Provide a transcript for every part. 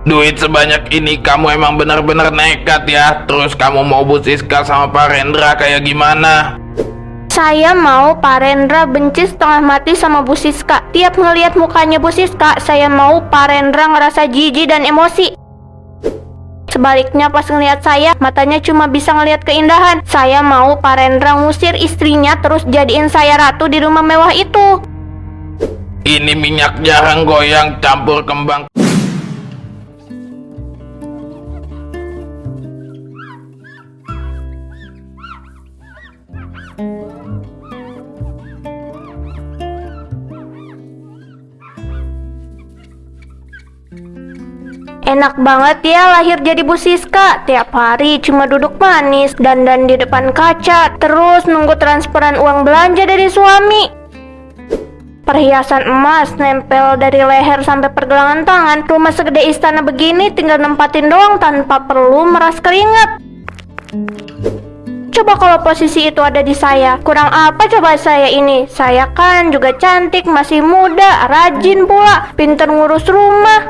Duit sebanyak ini kamu emang benar-benar nekat ya. Terus kamu mau Bu Siska sama Pak Rendra kayak gimana? Saya mau Pak Rendra benci setengah mati sama Bu Siska. Tiap ngelihat mukanya Bu Siska, saya mau Pak Rendra ngerasa jijik dan emosi. Sebaliknya pas ngelihat saya, matanya cuma bisa ngelihat keindahan. Saya mau Pak Rendra ngusir istrinya terus jadiin saya ratu di rumah mewah itu. Ini minyak jarang goyang campur kembang. Enak banget ya lahir jadi Bu Siska. Tiap hari cuma duduk manis, dandan di depan kaca, terus nunggu transferan uang belanja dari suami. Perhiasan emas nempel dari leher sampai pergelangan tangan. Rumah segede istana begini tinggal nempatin doang tanpa perlu meras keringat. Coba kalau posisi itu ada di saya, kurang apa coba saya ini? Saya kan juga cantik, masih muda, rajin pula, pinter ngurus rumah.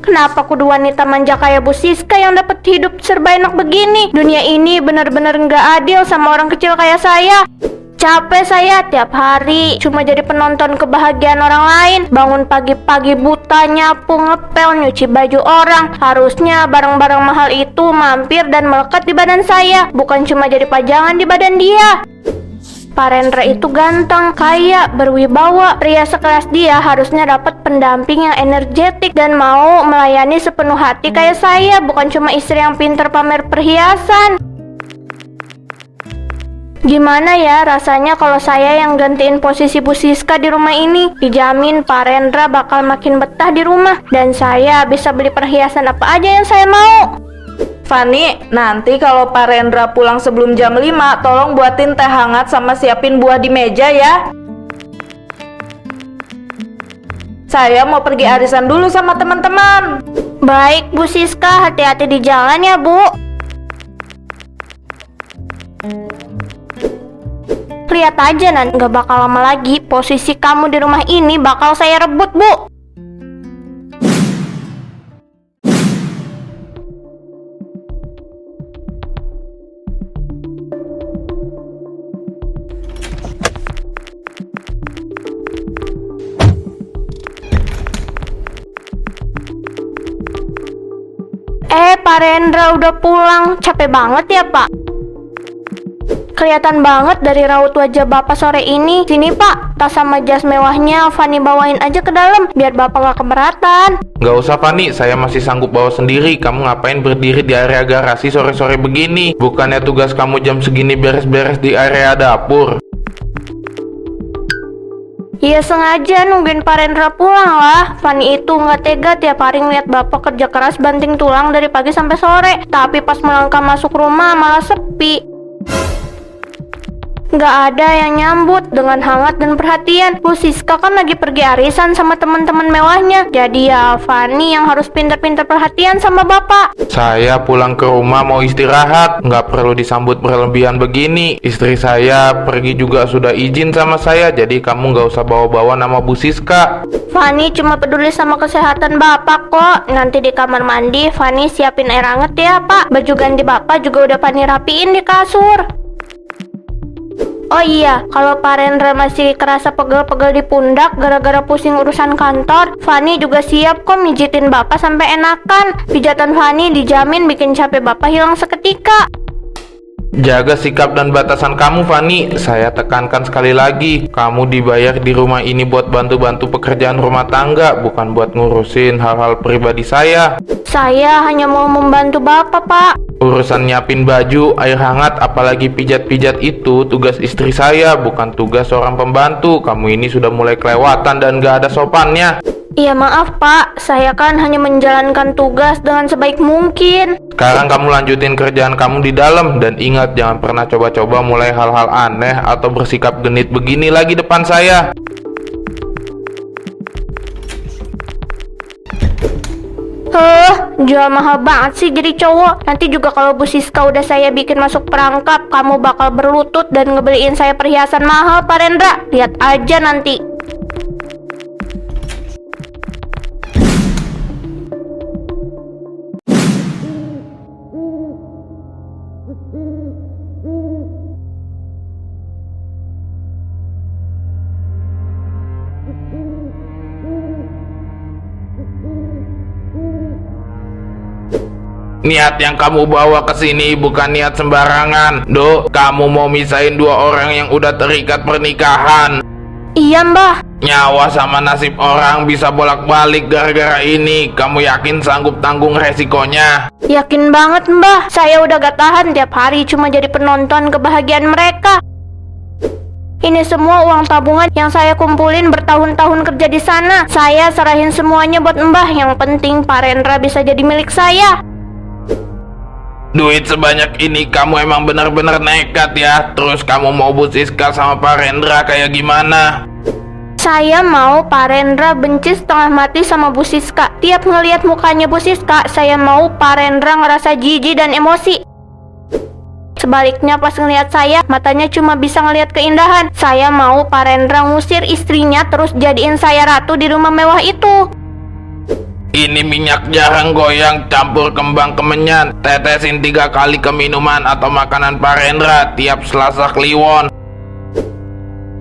Kenapa kudu wanita manja kayak Bu Siska yang dapat hidup serba enak begini? Dunia ini benar-benar nggak adil sama orang kecil kayak saya. Capek saya tiap hari cuma jadi penonton kebahagiaan orang lain. Bangun pagi-pagi buta, nyapu, ngepel, nyuci baju orang. Harusnya barang-barang mahal itu mampir dan melekat di badan saya, bukan cuma jadi pajangan di badan dia. Pak Rendra itu ganteng, kaya, berwibawa. Pria sekelas dia harusnya dapat pendamping yang energetik dan mau melayani sepenuh hati kayak saya, bukan cuma istri yang pinter pamer perhiasan. Gimana ya rasanya kalau saya yang gantiin posisi Bu Siska di rumah ini? Dijamin Pak Rendra bakal makin betah di rumah dan saya bisa beli perhiasan apa aja yang saya mau. Fani, nanti kalau Pak Rendra pulang sebelum jam 5, tolong buatin teh hangat sama siapin buah di meja ya. Saya mau pergi arisan dulu sama teman-teman. Baik Bu Siska, hati-hati di jalan ya Bu. Lihat aja nanti gak bakal lama lagi posisi kamu di rumah ini bakal saya rebut Bu. Pak Rendra udah pulang. Capek banget ya Pak. Kelihatan banget dari raut wajah Bapak sore ini. Sini Pak, tas sama jas mewahnya Fani bawain aja ke dalam biar Bapak gak keberatan. Gak usah Fani, saya masih sanggup bawa sendiri. Kamu ngapain berdiri di area garasi sore-sore begini? Bukannya tugas kamu jam segini beres-beres di area dapur? Ya sengaja nungguin Pak Rendra pulang lah. Fani itu nggak tega tiap hari ngeliat Bapak kerja keras banting tulang dari pagi sampai sore. Tapi pas melangkah masuk rumah malah sepi. Nggak ada yang nyambut dengan hangat dan perhatian. Bu Siska kan lagi pergi arisan sama teman-teman mewahnya. Jadi ya Fani yang harus pintar-pintar perhatian sama Bapak. Saya pulang ke rumah mau istirahat, nggak perlu disambut berlebihan begini. Istri saya pergi juga sudah izin sama saya, jadi kamu nggak usah bawa-bawa nama Bu Siska. Fani cuma peduli sama kesehatan Bapak kok. Nanti di kamar mandi Fani siapin air hangat ya Pak. Baju ganti Bapak juga udah Fani rapiin di kasur. Oh iya, kalau Pak Rendra masih kerasa pegel-pegel di pundak gara-gara pusing urusan kantor, Fani juga siap kok mijitin Bapak sampai enakan. Pijatan Fani dijamin bikin capek Bapak hilang seketika. Jaga sikap dan batasan kamu Fani. Saya tekankan sekali lagi, kamu dibayar di rumah ini buat bantu-bantu pekerjaan rumah tangga, bukan buat ngurusin hal-hal pribadi saya. Saya hanya mau membantu Bapak Pak. Urusan nyiapin baju, air hangat, apalagi pijat-pijat itu tugas istri saya, bukan tugas seorang pembantu. Kamu ini sudah mulai kelewatan dan gak ada sopannya. Iya maaf Pak, saya kan hanya menjalankan tugas dengan sebaik mungkin. Sekarang kamu lanjutin kerjaan kamu di dalam. Dan ingat, jangan pernah coba-coba mulai hal-hal aneh atau bersikap genit begini lagi depan saya. Jual mahal banget sih jadi cowok. Nanti juga kalau Bu Siska udah saya bikin masuk perangkap, kamu bakal berlutut dan ngebeliin saya perhiasan mahal Pak Rendra. Lihat aja nanti. Niat yang kamu bawa ke sini bukan niat sembarangan. Do, kamu mau misahin dua orang yang udah terikat pernikahan. Iya mbah. Nyawa sama nasib orang bisa bolak-balik gara-gara ini. Kamu yakin sanggup tanggung resikonya? Yakin banget mbah. Saya udah gak tahan tiap hari cuma jadi penonton kebahagiaan mereka. Ini semua uang tabungan yang saya kumpulin bertahun-tahun kerja di sana. Saya serahin semuanya buat mbah. Yang penting Pak Rendra bisa jadi milik saya. Duit sebanyak ini kamu emang bener-bener nekat ya. Terus kamu mau Bu Siska sama Pak Rendra kayak gimana? Saya mau Pak Rendra benci setengah mati sama Bu Siska. Tiap ngelihat mukanya Bu Siska, saya mau Pak Rendra ngerasa jijik dan emosi. Sebaliknya pas ngelihat saya, matanya cuma bisa ngelihat keindahan. Saya mau Pak Rendra ngusir istrinya terus jadiin saya ratu di rumah mewah itu. Ini minyak jarang goyang campur kembang kemenyan. Tetesin 3 kali ke minuman atau makanan Pak Rendra tiap Selasa Kliwon.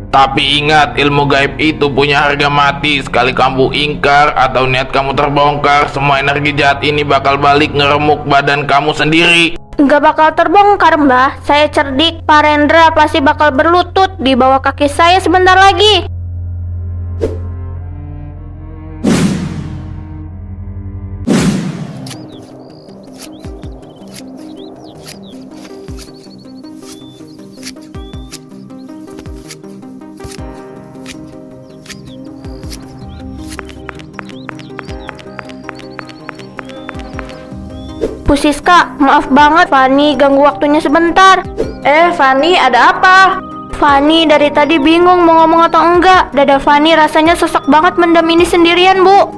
Tapi ingat, ilmu gaib itu punya harga mati. Sekali kamu ingkar atau niat kamu terbongkar, semua energi jahat ini bakal balik ngeremuk badan kamu sendiri. Nggak bakal terbongkar mbah. Saya cerdik. Pak Rendra pasti bakal berlutut di bawah kaki saya sebentar lagi. Bu Siska, maaf banget Fani ganggu waktunya sebentar. Fani, ada apa? Fani dari tadi bingung mau ngomong atau enggak. Dada Fani rasanya sesak banget mendam ini sendirian, Bu.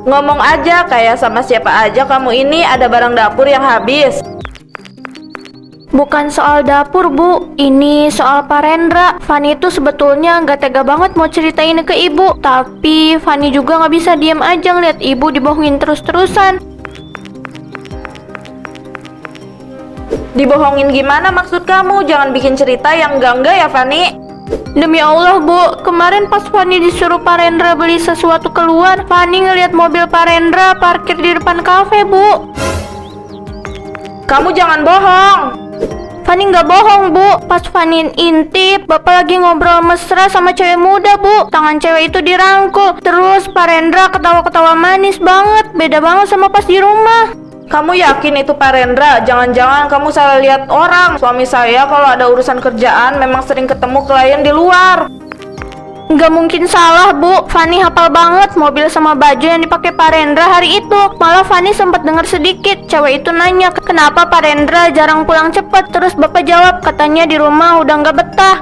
Ngomong aja, kayak sama siapa aja kamu ini, ada barang dapur yang habis. Bukan soal dapur, Bu. Ini soal Pak Rendra. Fani itu sebetulnya nggak tega banget mau ceritain ke Ibu. Tapi Fani juga nggak bisa diem aja ngeliat Ibu dibohongin terus-terusan. Dibohongin gimana maksud kamu? Jangan bikin cerita yang enggak ya, Fani. Demi Allah, Bu, kemarin pas Fani disuruh Pak Rendra beli sesuatu keluar, Fani ngeliat mobil Pak Rendra parkir di depan kafe, Bu. Kamu jangan bohong. Fani nggak bohong, Bu. Pas Fani intip, Bapak lagi ngobrol mesra sama cewek muda, Bu. Tangan cewek itu dirangkul. Terus Pak Rendra ketawa-ketawa manis banget. Beda banget sama pas di rumah. Kamu yakin itu Pak Rendra? Jangan-jangan kamu salah lihat orang. Suami saya kalau ada urusan kerjaan memang sering ketemu klien di luar. Nggak mungkin salah, Bu. Fani hafal banget mobil sama baju yang dipakai Pak Rendra hari itu. Malah Fani sempat dengar sedikit. Cewek itu nanya, kenapa Pak Rendra jarang pulang cepat. Terus Bapak jawab, katanya di rumah udah nggak betah.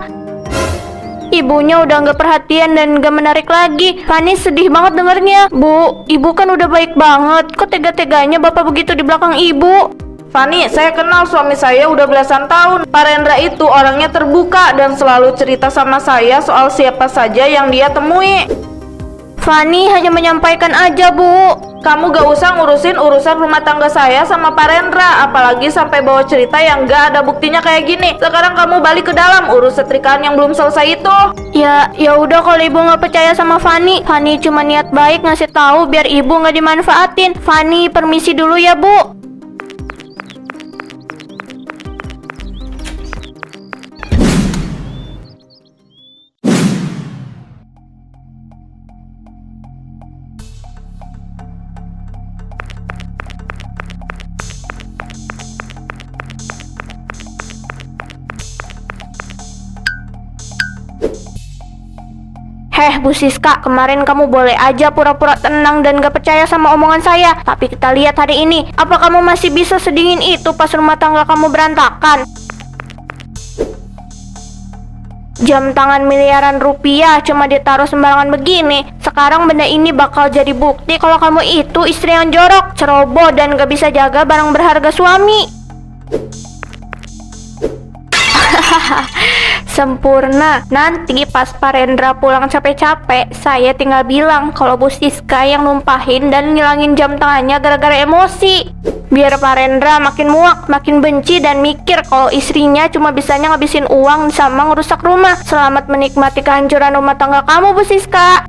Ibunya udah nggak perhatian dan nggak menarik lagi. Fani sedih banget dengernya. Bu, Ibu kan udah baik banget. Kok tega-teganya Bapak begitu di belakang Ibu? Fani, saya kenal suami saya udah belasan tahun. Pak Rendra itu orangnya terbuka dan selalu cerita sama saya soal siapa saja yang dia temui. Fani hanya menyampaikan aja, Bu. Kamu gak usah ngurusin urusan rumah tangga saya sama Pak Rendra, apalagi sampai bawa cerita yang gak ada buktinya kayak gini. Sekarang kamu balik ke dalam, urus setrikaan yang belum selesai itu. Ya udah kalau Ibu nggak percaya sama Fani. Fani cuma niat baik ngasih tahu biar Ibu nggak dimanfaatin. Fani permisi dulu ya, Bu. Bu Siska, kemarin kamu boleh aja pura-pura tenang dan gak percaya sama omongan saya. Tapi kita lihat hari ini, apa kamu masih bisa sedingin itu pas rumah tangga kamu berantakan? Jam tangan miliaran rupiah cuma ditaruh sembarangan begini. Sekarang benda ini bakal jadi bukti kalau kamu itu istri yang jorok, ceroboh, dan gak bisa jaga barang berharga suami. Sempurna. Nanti pas Pak Rendra pulang capek-capek, saya tinggal bilang kalau Bu Siska yang numpahin dan ngilangin jam tangannya gara-gara emosi. Biar Pak Rendra makin muak, makin benci, dan mikir kalau istrinya cuma bisanya ngabisin uang sama ngerusak rumah. Selamat menikmati kehancuran rumah tangga kamu, Bu Siska.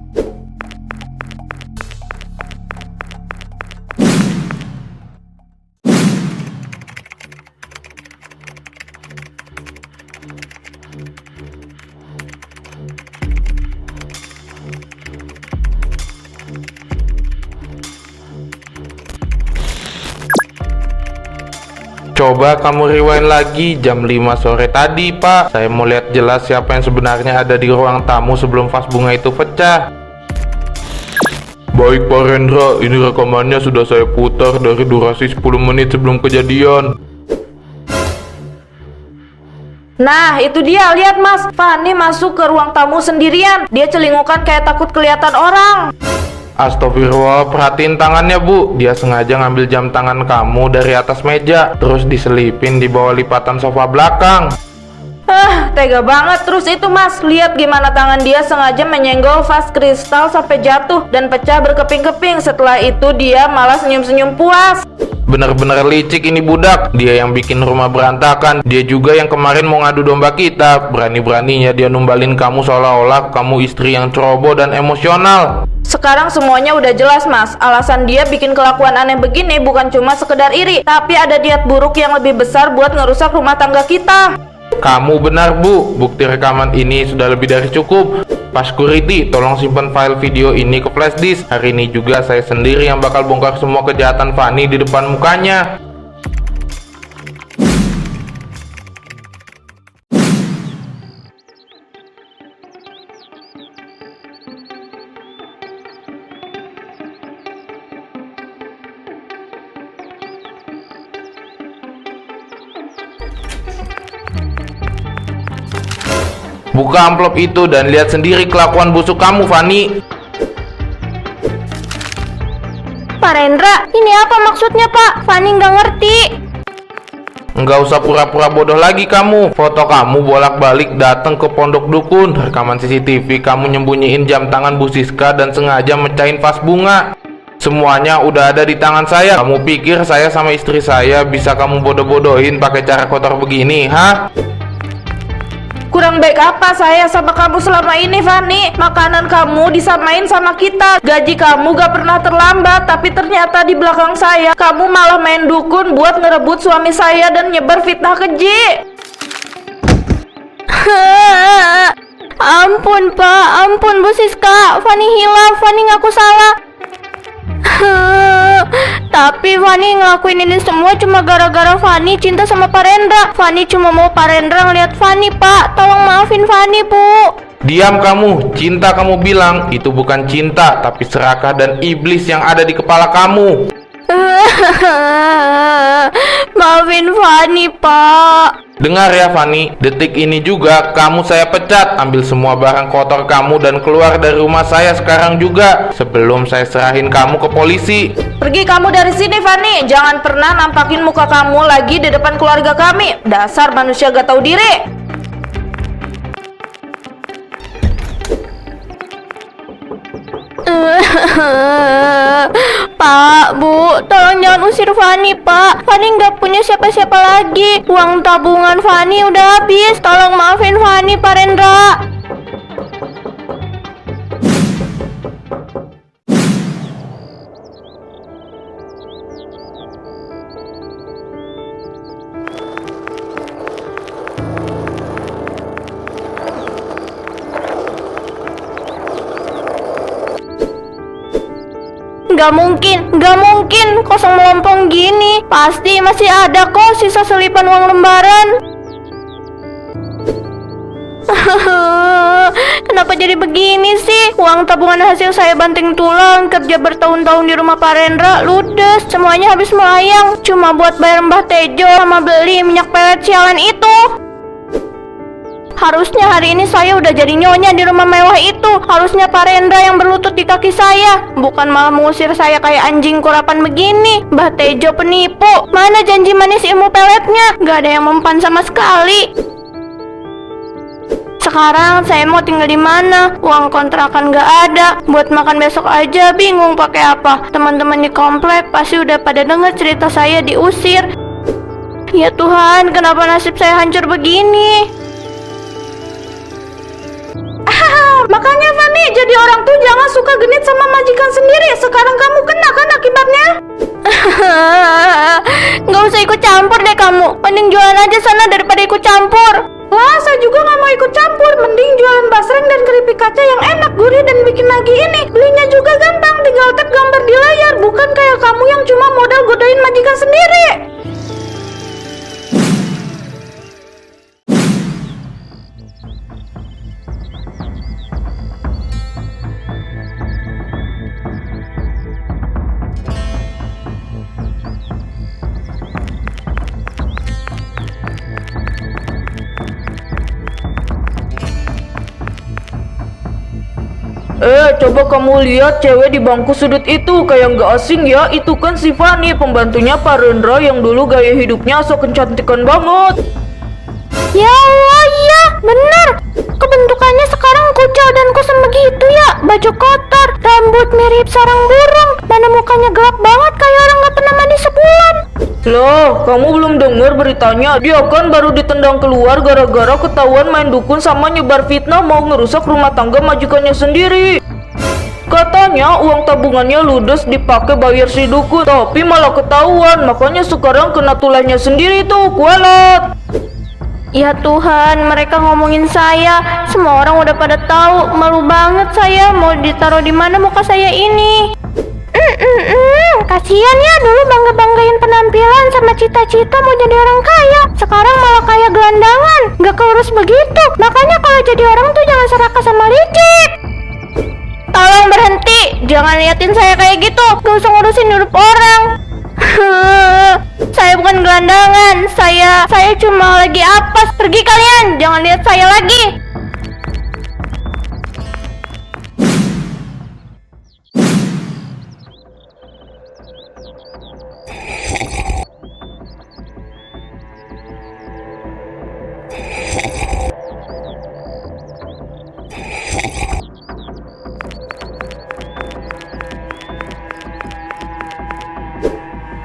Coba kamu rewind lagi jam 5 sore tadi, Pak. Saya mau lihat jelas siapa yang sebenarnya ada di ruang tamu sebelum vas bunga itu pecah. Baik Pak Rendra, ini rekamannya sudah saya putar dari durasi 10 menit sebelum kejadian. Nah, itu dia, lihat Mas. Fanny masuk ke ruang tamu sendirian. Dia celingukan kayak takut kelihatan orang. Astagfirullah, perhatiin tangannya Bu. Dia sengaja ngambil jam tangan kamu dari atas meja, terus diselipin di bawah lipatan sofa belakang. Tega banget. Terus itu Mas, lihat gimana tangan dia sengaja menyenggol vas kristal sampai jatuh dan pecah berkeping-keping. Setelah itu dia malah senyum-senyum puas. Bener-bener licik ini budak. Dia yang bikin rumah berantakan. Dia juga yang kemarin mau ngadu domba kita. Berani-beraninya dia numbalin kamu seolah-olah kamu istri yang ceroboh dan emosional. Sekarang semuanya udah jelas Mas. Alasan dia bikin kelakuan aneh begini bukan cuma sekedar iri, tapi ada niat buruk yang lebih besar buat ngerusak rumah tangga kita. Kamu benar Bu, bukti rekaman ini sudah lebih dari cukup. Pak Security, tolong simpan file video ini ke flash disk. Hari ini juga saya sendiri yang bakal bongkar semua kejahatan Fanny di depan mukanya. Buka amplop itu dan lihat sendiri kelakuan busuk kamu, Fanny. Pak Rendra, ini apa maksudnya Pak? Fanny nggak ngerti. Nggak usah pura-pura bodoh lagi kamu. Foto kamu bolak-balik datang ke pondok dukun. Rekaman CCTV kamu nyembunyiin jam tangan Bu Siska dan sengaja mecahin vas bunga. Semuanya udah ada di tangan saya. Kamu pikir saya sama istri saya bisa kamu bodoh-bodohin pakai cara kotor begini, hah? Kurang baik apa saya sama kamu selama ini, Fanny? Makanan kamu disamain sama kita. Gaji kamu gak pernah terlambat. Tapi ternyata di belakang saya kamu malah main dukun buat ngerebut suami saya dan nyebar fitnah keji. Ampun Pak, ampun Bu Siska. Fanny hilaf, Fanny ngaku salah. Tapi Fanny ngelakuin ini semua cuma gara-gara Fanny cinta sama Pak Rendra. Fanny cuma mau Pak Rendra ngeliat Fanny, Pak. Tolong maafin Fanny, Bu. Diam kamu. Cinta kamu bilang itu bukan cinta, tapi serakah dan iblis yang ada di kepala kamu. Maafin Fanny, Pak. Dengar ya Fanny, detik ini juga kamu saya pecat. Ambil semua barang kotor kamu dan keluar dari rumah saya sekarang juga, sebelum saya serahin kamu ke polisi. Pergi kamu dari sini, Fanny. Jangan pernah nampakin muka kamu lagi di depan keluarga kami. Dasar manusia gak tahu diri. Pak, Bu, tolong jangan usir Fanny, Pak. Fanny nggak punya siapa-siapa lagi. Uang tabungan Fanny udah habis. Tolong maafin Fanny, Pak Rendra. Gak mungkin kosong melompong gini. Pasti masih ada kok sisa selipan uang lembaran. Kenapa jadi begini sih? Uang tabungan hasil saya banting tulang kerja bertahun-tahun di rumah Pak Rendra ludes. Semuanya habis melayang. Cuma buat bayar Mbah Tejo sama beli minyak pelet sialan itu. Harusnya hari ini saya udah jadi nyonya di rumah mewah itu. Harusnya Pak Rendra yang berlutut di kaki saya, bukan malah mengusir saya kayak anjing kurapan begini. Mbah Tejo penipu. Mana janji manis ilmu peletnya? Gak ada yang mempan sama sekali. Sekarang saya mau tinggal di mana? Uang kontrakan gak ada. Buat makan besok aja bingung pakai apa. Teman-teman di komplek pasti udah pada denger cerita saya diusir. Ya Tuhan, kenapa nasib saya hancur begini? Makanya Fanny, jadi orang tuh jangan suka genit sama majikan sendiri. Sekarang kamu kena kan akibatnya. Gak usah ikut campur deh kamu. Mending jualan aja sana daripada ikut campur. Wah, saya juga gak mau ikut campur. Mending jualan basreng dan keripik kaca yang enak, gurih, dan bikin lagi ini. Belinya juga gampang, tinggal tap gambar di layar. Bukan kayak kamu yang cuma modal godain majikan sendiri. coba kamu lihat cewek di bangku sudut itu, kayak nggak asing ya. Itu kan si Fanny, pembantunya Pak Rendra yang dulu gaya hidupnya so kecantikan banget. Ya Allah, iya, bener. Kebentukannya sekarang kucel dan kusam begitu ya. Baju kotor, rambut mirip sarang burung, mana mukanya gelap banget kayak orang gak pernah mandi sebulan. Loh, kamu belum dengar beritanya? Dia kan baru ditendang keluar gara-gara ketahuan main dukun sama nyebar fitnah mau ngerusak rumah tangga majikannya sendiri. Katanya uang tabungannya ludes dipakai bayar si dukun, tapi malah ketahuan, makanya sekarang kena tulangnya sendiri tuh, kualat. Ya Tuhan, mereka ngomongin saya. Semua orang udah pada tahu. Malu banget saya. Mau ditaruh di mana muka saya ini? Kasian ya, dulu bangga-banggain penampilan sama cita-cita mau jadi orang kaya. Sekarang malah kayak gelandangan, gak keurus begitu. Makanya kalau jadi orang tuh jangan serakah sama licik. Tolong berhenti, jangan liatin saya kayak gitu. Gak usah ngurusin hidup orang. Saya bukan gelandangan, saya cuma lagi apes. Pergi kalian, jangan lihat saya lagi.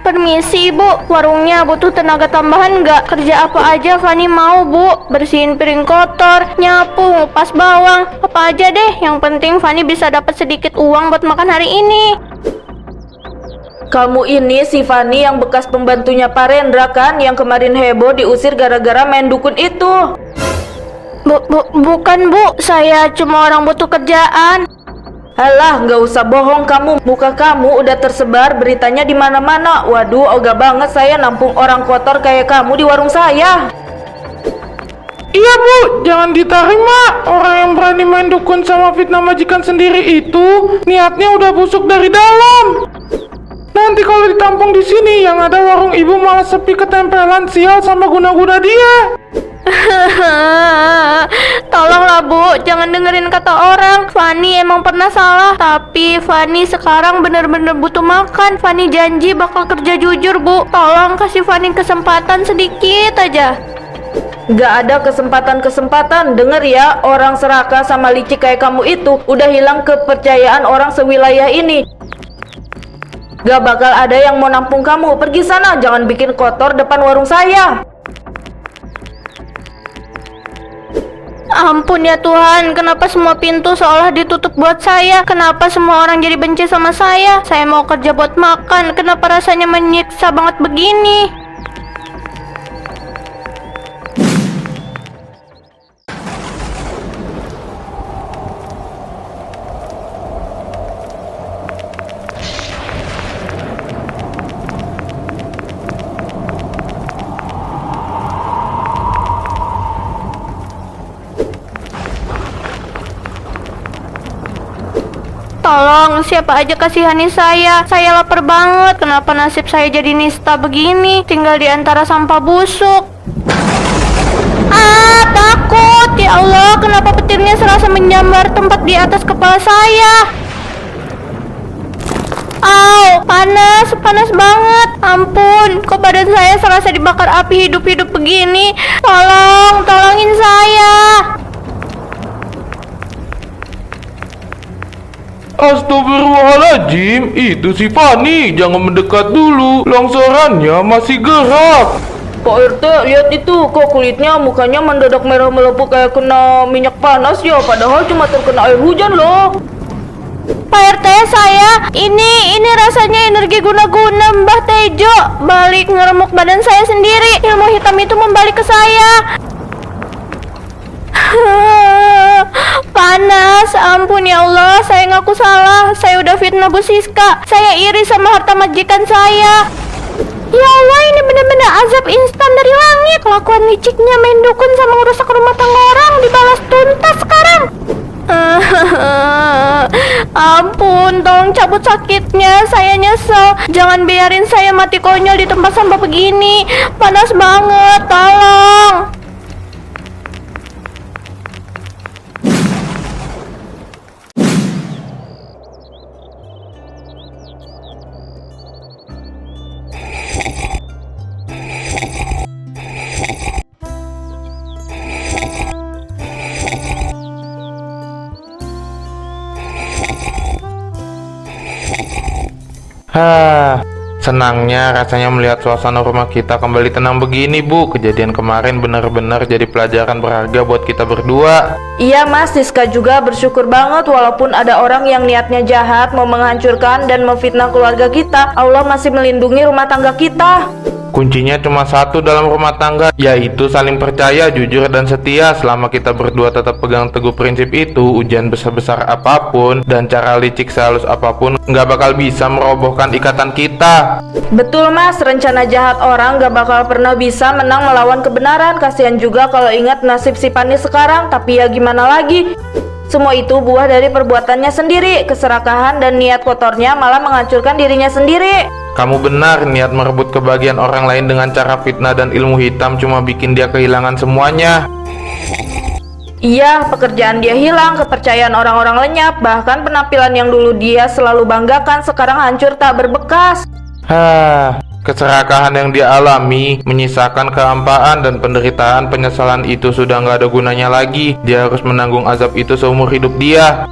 Permisi Bu, warungnya butuh tenaga tambahan nggak? Kerja apa aja Fanny mau Bu? Bersihin piring kotor, nyapu, ngupas bawang, apa aja deh. Yang penting Fanny bisa dapat sedikit uang buat makan hari ini. Kamu ini si Fanny yang bekas pembantunya Pak Rendra kan, yang kemarin heboh diusir gara-gara main dukun itu. Bukan Bu, saya cuma orang butuh kerjaan. Halah, nggak usah bohong kamu. Muka kamu udah tersebar beritanya di mana-mana. Waduh, ogah banget saya nampung orang kotor kayak kamu di warung saya. Iya Bu, jangan diterima. Orang yang berani main dukun sama fitnah majikan sendiri itu niatnya udah busuk dari dalam. Nanti kalau ditampung di sini, yang ada warung ibu malah sepi ketempelan sial sama guna-guna dia. Tolonglah Bu, jangan dengerin kata orang. Fanny emang pernah salah, tapi Fanny sekarang bener-bener butuh makan. Fanny janji bakal kerja jujur Bu. Tolong kasih Fanny kesempatan sedikit aja. Gak ada kesempatan-kesempatan. Denger ya, orang serakah sama licik kayak kamu itu udah hilang kepercayaan orang sewilayah ini. Gak bakal ada yang mau nampung kamu. Pergi sana, jangan bikin kotor depan warung saya. Ampun ya Tuhan, kenapa semua pintu seolah ditutup buat saya? Kenapa semua orang jadi benci sama saya? Saya mau kerja buat makan, kenapa rasanya menyiksa banget begini? Tolong, siapa aja kasihani saya lapar banget. Kenapa nasib saya jadi nista begini? Tinggal di antara sampah busuk. Takut. Ya Allah, kenapa petirnya serasa menyambar tempat di atas kepala saya? Panas banget. Ampun, kok badan saya serasa dibakar api hidup-hidup begini? Tolongin saya. Astagfirullahaladzim, itu si Fanny. Jangan mendekat dulu, longsorannya masih gerak. Pak RT, lihat itu, kok kulitnya mukanya mendadak merah melepuh kayak kena minyak panas ya, padahal cuma terkena air hujan loh. Pak RT, ini rasanya energi guna-guna Mbah Tejo balik ngeremuk badan saya sendiri. Ilmu hitam itu membalik ke saya. Panas, ampun ya Allah, saya ngaku salah. Saya udah fitnah Bu Siska. Saya iri sama harta majikan saya. Ya Allah, ini benar-benar azab instan dari langit. Kelakuan liciknya main dukun sama ngerusak rumah tangga orang dibalas tuntas sekarang. Ampun, tolong cabut sakitnya. Saya nyesel. Jangan biarin saya mati konyol di tempat sampah begini. Panas banget, tolong. Senangnya rasanya melihat suasana rumah kita kembali tenang begini, Bu. Kejadian kemarin benar-benar jadi pelajaran berharga buat kita berdua. Iya Mas, Siska juga bersyukur banget walaupun ada orang yang niatnya jahat mau menghancurkan dan memfitnah keluarga kita, Allah masih melindungi rumah tangga kita. Kuncinya cuma satu dalam rumah tangga, yaitu saling percaya, jujur, dan setia. Selama kita berdua tetap pegang teguh prinsip itu, ujian besar-besar apapun dan cara licik sehalus apapun nggak bakal bisa merobohkan ikatan kita. Betul Mas, rencana jahat orang gak bakal pernah bisa menang melawan kebenaran. Kasihan juga kalau ingat nasib si Fani sekarang, tapi ya gimana lagi. Semua itu buah dari perbuatannya sendiri. Keserakahan dan niat kotornya malah menghancurkan dirinya sendiri. Kamu benar, niat merebut kebahagiaan orang lain dengan cara fitnah dan ilmu hitam cuma bikin dia kehilangan semuanya. Iya, pekerjaan dia hilang, kepercayaan orang-orang lenyap, bahkan penampilan yang dulu dia selalu banggakan sekarang hancur tak berbekas. Keserakahan yang dia alami menyisakan kehampaan dan penderitaan. Penyesalan itu sudah nggak ada gunanya lagi. Dia harus menanggung azab itu seumur hidup dia.